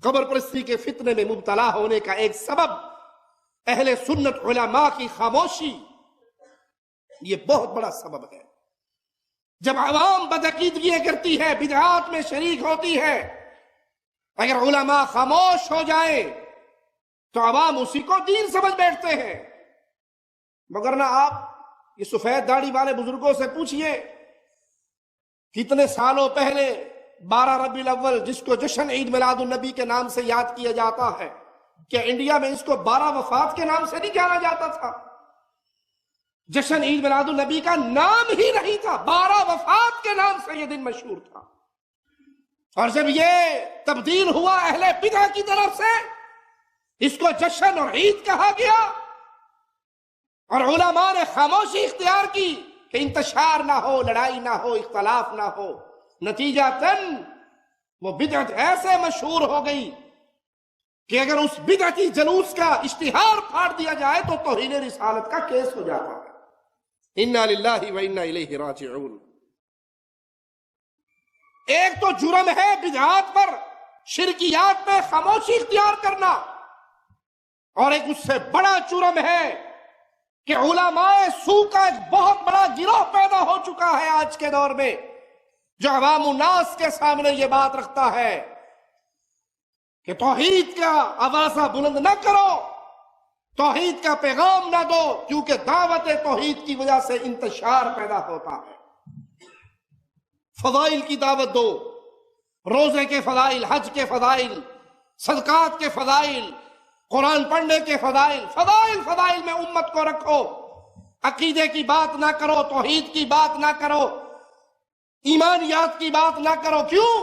قبر پرستی کے فتنے میں مبتلا ہونے کا ایک سبب اہل سنت علماء کی خاموشی، یہ بہت بڑا سبب ہے۔ جب عوام بدعقیدگیاں کرتی ہے، بدعات میں شریک ہوتی ہے، اگر علماء خاموش ہو جائیں تو عوام اسی کو دین سمجھ بیٹھتے ہیں۔ مگر نہ آپ یہ سفید داڑھی والے بزرگوں سے پوچھئے، کتنے سالوں پہلے 12 ربیع الاول جس کو جشن عید میلاد النبی کے نام سے یاد کیا جاتا ہے، کیا انڈیا میں اس کو 12 وفات کے نام سے نہیں جانا جاتا تھا؟ جشن عید میلاد النبی کا نام ہی نہیں تھا، 12 وفات کے نام سے یہ دن مشہور تھا۔ اور جب یہ تبدیل ہوا اہل بدعہ کی طرف سے، اس کو جشن اور عید کہا گیا، اور علماء نے خاموشی اختیار کی کہ انتشار نہ ہو، لڑائی نہ ہو، اختلاف نہ ہو۔ نتیجتاً وہ بدعت ایسے مشہور ہو گئی کہ اگر اس بدعتی جلوس کا اشتہار پھاڑ دیا جائے تو توہین رسالت کا کیس ہو جاتا ہے۔ انا للہ و انا الیہ راجعون۔ ایک تو جرم ہے بدعات پر، شرکیات میں خاموشی اختیار کرنا، اور ایک اس سے بڑا جرم ہے کہ علماء سو کا ایک بہت بڑا گروہ پیدا ہو چکا ہے آج کے دور میں، جو عوام الناس کے سامنے یہ بات رکھتا ہے کہ توحید کا آوازہ بلند نہ کرو، توحید کا پیغام نہ دو، کیونکہ دعوت توحید کی وجہ سے انتشار پیدا ہوتا ہے۔ فضائل کی دعوت دو، روزے کے فضائل، حج کے فضائل، صدقات کے فضائل، قرآن پڑھنے کے فضائل، فضائل میں امت کو رکھو۔ عقیدے کی بات نہ کرو، توحید کی بات نہ کرو، ایمانیات کی بات نہ کرو۔ کیوں؟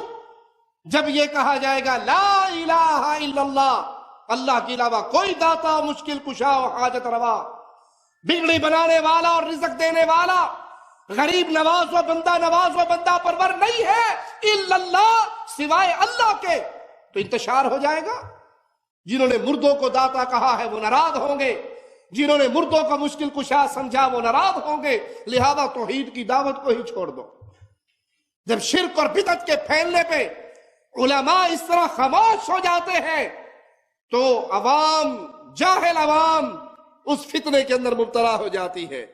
جب یہ کہا جائے گا لا الہ الا اللہ، اللہ کے علاوہ کوئی داتا، مشکل کشا و حاجت روا، بگڑی بنانے والا اور رزق دینے والا، غریب نواز و بندہ پرور نہیں ہے الا اللہ، سوائے اللہ کے، تو انتشار ہو جائے گا۔ جنہوں نے مردوں کو داتا کہا ہے وہ ناراض ہوں گے، جنہوں نے مردوں کو مشکل کشا سمجھا وہ ناراض ہوں گے، لہذا توحید کی دعوت کو ہی چھوڑ دو۔ جب شرک اور بدعت کے پھیلنے پہ علماء اس طرح خاموش ہو جاتے ہیں تو عوام، جاہل عوام اس فتنے کے اندر مبتلا ہو جاتی ہے۔